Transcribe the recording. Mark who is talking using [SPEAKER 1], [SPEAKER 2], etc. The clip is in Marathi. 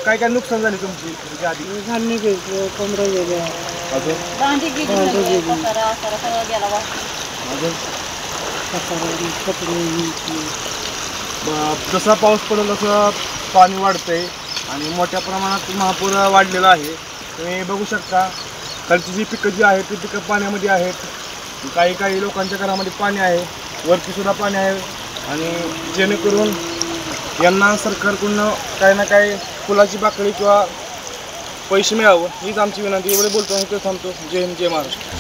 [SPEAKER 1] काय काय नुकसान झाले तुमची त्याच्या आधी?
[SPEAKER 2] धान्य गेलं, कोंबड्या गेल्या,
[SPEAKER 1] अजून
[SPEAKER 2] भांडी गेली,
[SPEAKER 1] अजून
[SPEAKER 2] कपडे
[SPEAKER 1] जसा पाऊस पडेल तसं पाणी वाढतंय आणि मोठ्या प्रमाणात महापूर वाढलेला आहे. तुम्ही बघू शकता खालची जी पिकं जी आहेत ती पिकं पाण्यामध्ये आहेत. काही काही लोकांच्या घरामध्ये पाणी आहे, वरतीसुद्धा पाणी आहे आणि जेणेकरून यांना सरकारकडून काही ना काही फुलाची बाकडी किंवा पैसे मिळावं हीच आमची विनंती. एवढे बोलतो आणि ते थांबतो. जय हिंद, जय महाराष्ट्र.